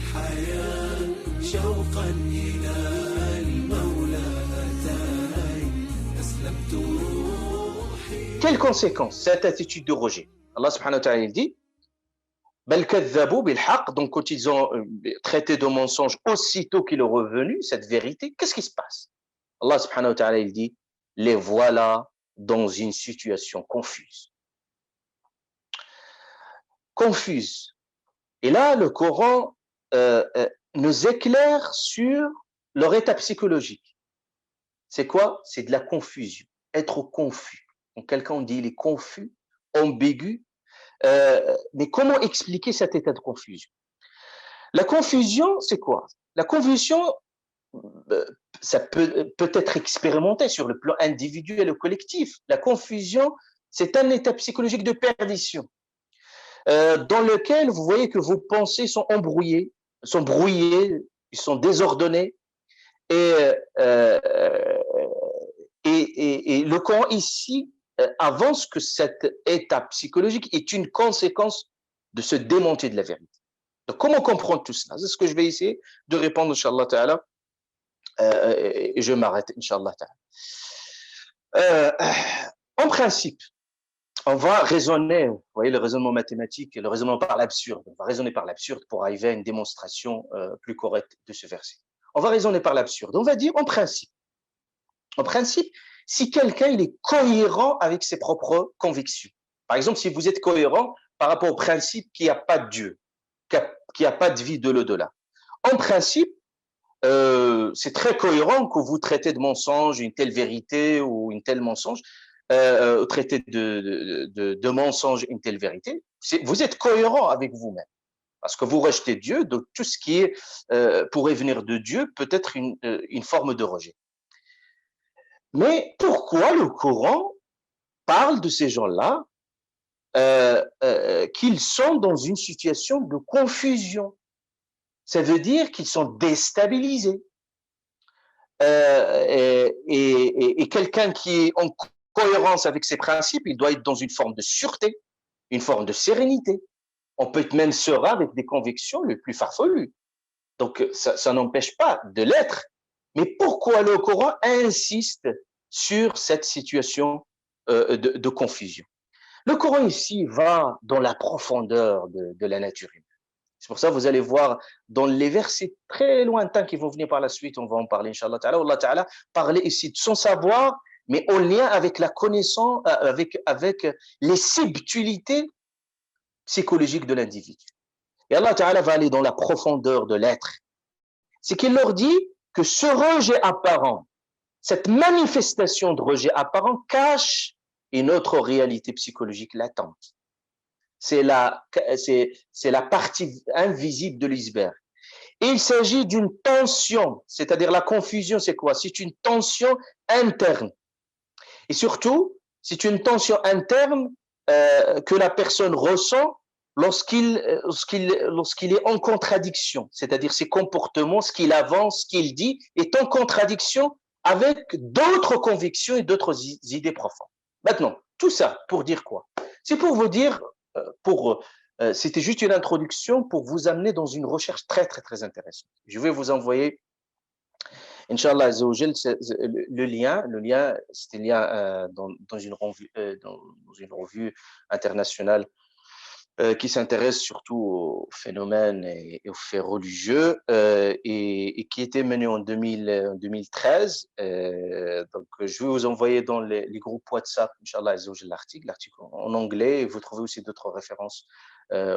الحياة شوقا إلى المولى أتاني أسلمت روحي. Quelles conséquences cette attitude de rejet? Allah subhanahu wa ta'ala il dit bal kadhabu bil haqq, donc quand ils ont traité de mensonge aussitôt qu'il est revenu cette vérité, qu'est-ce qui se passe? Allah subhanahu wa ta'ala il dit les voilà dans une situation confuse. Confuse. Et là, le Coran nous éclaire sur leur état psychologique. C'est quoi? C'est de la confusion, être confus. Donc, quelqu'un on dit il est confus, ambigu. Mais comment expliquer cet état de confusion? La confusion, c'est quoi? La confusion, ça peut être expérimenté sur le plan individuel ou collectif. La confusion, c'est un état psychologique de perdition. Dans lequel vous voyez que vos pensées sont embrouillées, sont brouillées, ils sont désordonnés. Et, le Coran ici avance que cette étape psychologique est une conséquence de se démonter de la vérité. Donc, comment comprendre tout cela? C'est ce que je vais essayer de répondre, Inch'Allah Ta'ala, et je m'arrête, Inch'Allah Ta'ala. En principe, on va raisonner, vous voyez le raisonnement mathématique, le raisonnement par l'absurde. On va raisonner par l'absurde pour arriver à une démonstration plus correcte de ce verset. On va raisonner par l'absurde. On va dire en principe, si quelqu'un il est cohérent avec ses propres convictions. Par exemple, si vous êtes cohérent par rapport au principe qu'il n'y a pas de Dieu, qu'il n'y a pas de vie de l'au-delà. En principe, c'est très cohérent que vous traitez de mensonge une telle vérité ou une telle mensonge. Traiter de mensonge une telle vérité, vous êtes cohérent avec vous-même. Parce que vous rejetez Dieu, donc tout ce qui est pourrait venir de Dieu peut être une forme de rejet. Mais pourquoi le Coran parle de ces gens-là qu'ils sont dans une situation de confusion? Ça veut dire qu'ils sont déstabilisés. Et quelqu'un qui est en cohérence avec ses principes, il doit être dans une forme de sûreté, une forme de sérénité. On peut être même serein avec des convictions les plus farfelues. Donc, ça n'empêche pas de l'être. Mais pourquoi le Coran insiste sur cette situation de confusion? Le Coran ici va dans la profondeur de la nature humaine. C'est pour ça que vous allez voir dans les versets très lointains qui vont venir par la suite, on va en parler, Inch'Allah Ta'ala. Allah Ta'ala parlait ici de son savoir, mais en lien avec la connaissance, avec les subtilités psychologiques de l'individu. Et Allah Ta'ala va aller dans la profondeur de l'être. C'est qu'il leur dit que ce rejet apparent, cette manifestation de rejet apparent cache une autre réalité psychologique latente. C'est la partie invisible de l'iceberg. Et il s'agit d'une tension, c'est-à-dire la confusion, c'est quoi? C'est une tension interne. Et surtout, c'est une tension interne que la personne ressent lorsqu'il est en contradiction, c'est-à-dire ses comportements, ce qu'il avance, ce qu'il dit, est en contradiction avec d'autres convictions et d'autres idées profondes. Maintenant, tout ça pour dire quoi? C'est pour vous dire, c'était juste une introduction pour vous amener dans une recherche très, très, très intéressante. Je vais vous envoyer, Inch'Allah, le lien, c'était le lien dans une revue internationale qui s'intéresse surtout aux phénomènes et aux faits religieux et qui était mené en 2013. Donc, je vais vous envoyer dans les groupes WhatsApp, Inch'Allah, l'article en anglais. Et vous trouvez aussi d'autres références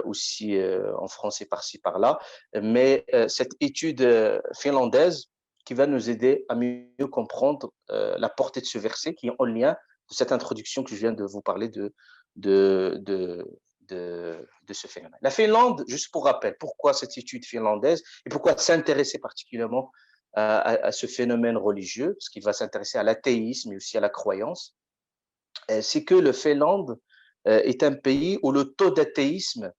aussi en français par-ci, par-là. Mais cette étude finlandaise qui va nous aider à mieux comprendre la portée de ce verset qui est en lien de cette introduction que je viens de vous parler de ce phénomène. La Finlande, juste pour rappel, pourquoi cette étude finlandaise et pourquoi s'intéresser particulièrement à ce phénomène religieux, parce qu'il va s'intéresser à l'athéisme et aussi à la croyance, c'est que le Finlande est un pays où le taux d'athéisme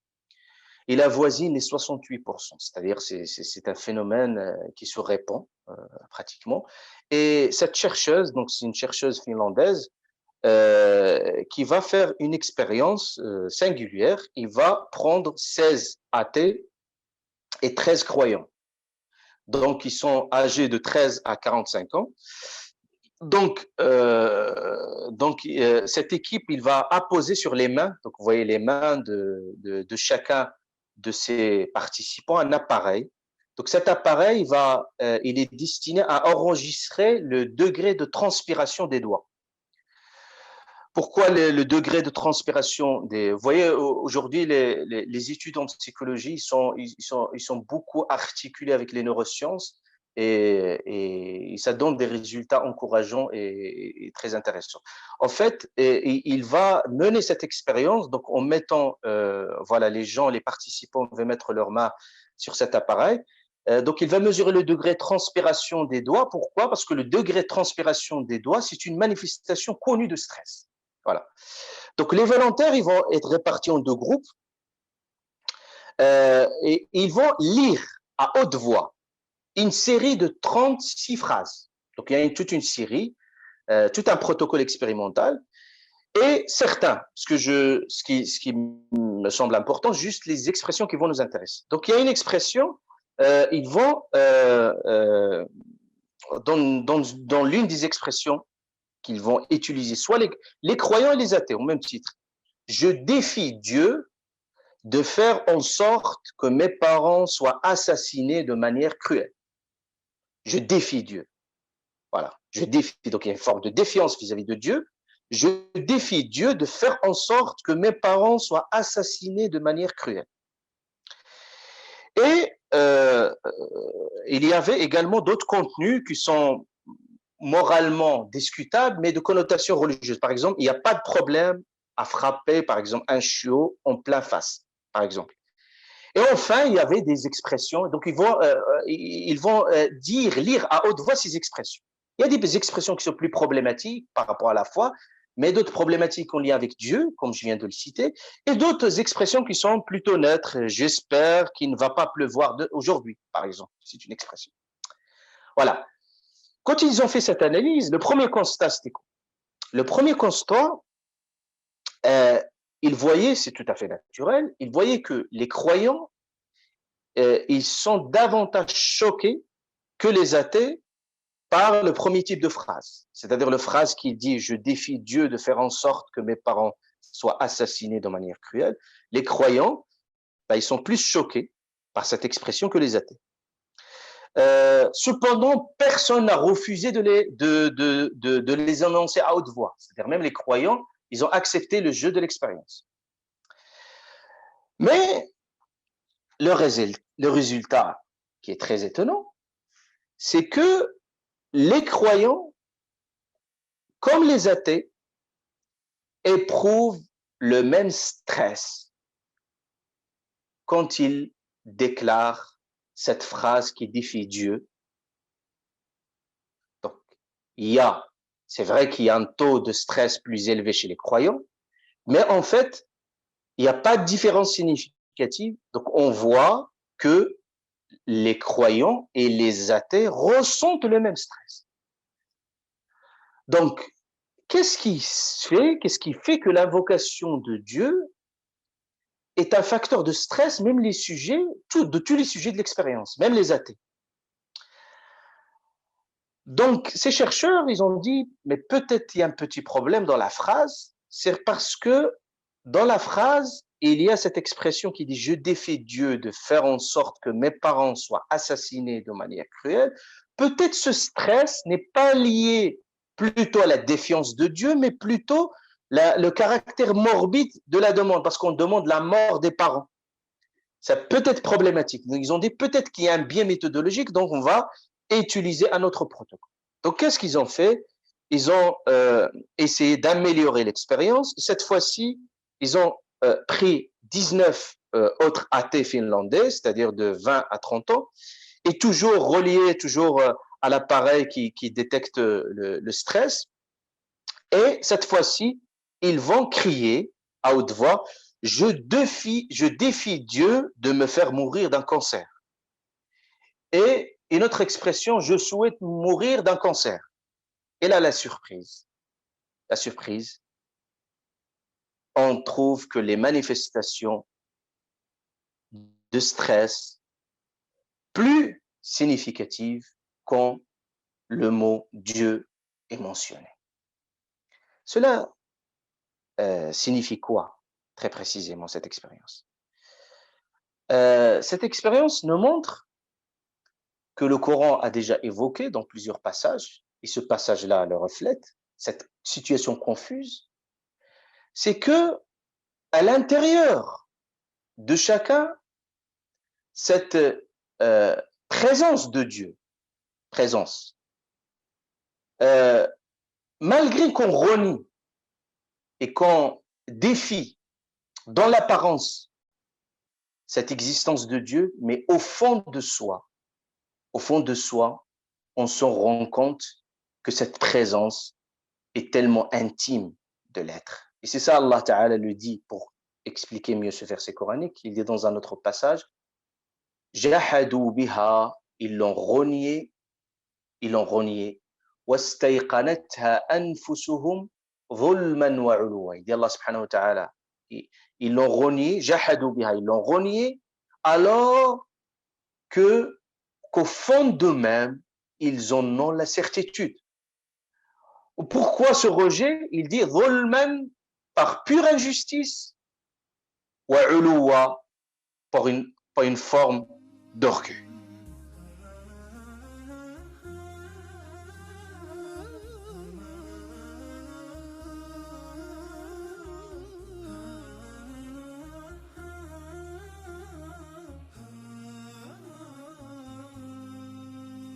il avoisine les 68%, c'est-à-dire c'est un phénomène qui se répand pratiquement. Et cette chercheuse, donc c'est une chercheuse finlandaise, qui va faire une expérience singulière. Il va prendre 16 athées et 13 croyants. Donc, ils sont âgés de 13 à 45 ans. Donc, cette équipe, il va apposer sur les mains, donc vous voyez les mains de chacun de ces participants, un appareil. Donc, cet appareil il est destiné à enregistrer le degré de transpiration des doigts. Pourquoi le degré de transpiration des... Vous voyez, aujourd'hui, les études en psychologie ils sont beaucoup articulés avec les neurosciences et ça donne des résultats encourageants et très intéressants. En fait, il va mener cette expérience donc en mettant, voilà, les participants vont mettre leurs mains sur cet appareil. Donc, il va mesurer le degré de transpiration des doigts. Pourquoi? Parce que le degré de transpiration des doigts, c'est une manifestation connue de stress. Voilà. Donc, les volontaires, ils vont être répartis en deux groupes et ils vont lire à haute voix une série de 36 phrases. Donc, il y a toute une série, tout un protocole expérimental et certains, ce qui me semble important, juste les expressions qui vont nous intéresser. Donc, il y a une expression, ils vont, dans l'une des expressions qu'ils vont utiliser, soit les croyants et les athées, au même titre. Je défie Dieu de faire en sorte que mes parents soient assassinés de manière cruelle. Je défie Dieu. Voilà, je défie. Donc il y a une forme de défiance vis-à-vis de Dieu. Je défie Dieu de faire en sorte que mes parents soient assassinés de manière cruelle. Et il y avait également d'autres contenus qui sont moralement discutables, mais de connotation religieuse. Par exemple, il n'y a pas de problème à frapper, par exemple, un chiot en plein face, par exemple. Et enfin, il y avait des expressions. Donc, ils vont lire à haute voix ces expressions. Il y a des expressions qui sont plus problématiques par rapport à la foi, mais d'autres problématiques en lien avec Dieu, comme je viens de le citer, et d'autres expressions qui sont plutôt neutres. J'espère qu'il ne va pas pleuvoir aujourd'hui, par exemple. C'est une expression. Voilà. Quand ils ont fait cette analyse, le premier constat, c'était quoi? Le premier constat, ils voyaient, c'est tout à fait naturel, ils voyaient que les croyants, ils sont davantage choqués que les athées par le premier type de phrase. C'est-à-dire la phrase qui dit « Je défie Dieu de faire en sorte que mes parents soient assassinés de manière cruelle ». Les croyants, ils sont plus choqués par cette expression que les athées. Cependant, personne n'a refusé de les annoncer à haute voix. C'est-à-dire même les croyants, ils ont accepté le jeu de l'expérience. Mais le résultat qui est très étonnant, c'est que les croyants, comme les athées, éprouvent le même stress quand ils déclarent cette phrase qui défie Dieu. Donc, c'est vrai qu'il y a un taux de stress plus élevé chez les croyants, mais en fait, il n'y a pas de différence significative. Donc, on voit que les croyants et les athées ressentent le même stress. Donc, qu'est-ce qui fait que l'invocation de Dieu est un facteur de stress, même de tous les sujets de l'expérience, même les athées? Donc, ces chercheurs, ils ont dit, mais peut-être il y a un petit problème dans la phrase, c'est parce que dans la phrase, il y a cette expression qui dit « Je défie Dieu de faire en sorte que mes parents soient assassinés de manière cruelle ». Peut-être ce stress n'est pas lié plutôt à la défiance de Dieu, mais plutôt le caractère morbide de la demande, parce qu'on demande la mort des parents. Ça peut être problématique. Donc, ils ont dit peut-être qu'il y a un biais méthodologique, donc on va utiliser un autre protocole. Donc, qu'est-ce qu'ils ont fait? Ils ont essayé d'améliorer l'expérience. Cette fois-ci, ils ont pris 19 autres athées finlandais, c'est-à-dire de 20 à 30 ans, et toujours reliés à l'appareil qui détecte le stress. Et cette fois-ci, ils vont crier à haute voix « Je défie Dieu de me faire mourir d'un cancer ». Et une autre expression « Je souhaite mourir d'un cancer ». Et là, la surprise, on trouve que les manifestations de stress plus significative quand le mot Dieu est mentionné. Cela signifie quoi, très précisément, cette expérience? Cette expérience nous montre que le Coran a déjà évoqué dans plusieurs passages, et ce passage-là le reflète, cette situation confuse, c'est que à l'intérieur de chacun, cette présence de Dieu, malgré qu'on renie et qu'on défie dans l'apparence cette existence de Dieu, mais au fond de soi, on se rend compte que cette présence est tellement intime de l'être. Et c'est ça, Allah Ta'ala le dit pour expliquer mieux ce verset coranique. Il dit dans un autre passage, Jahadou biha, ils l'ont renié, wastayqanatha anfusuhum zulman wa uluwa. Il dit Allah subhanahu wa ta'ala, ils l'ont renié, jahadou biha, ils l'ont renié, alors qu'au fond d'eux-mêmes, ils en ont la certitude. Pourquoi ce rejet? Il dit zulman, par pure injustice, wa uluwa, par une forme d'orgueil.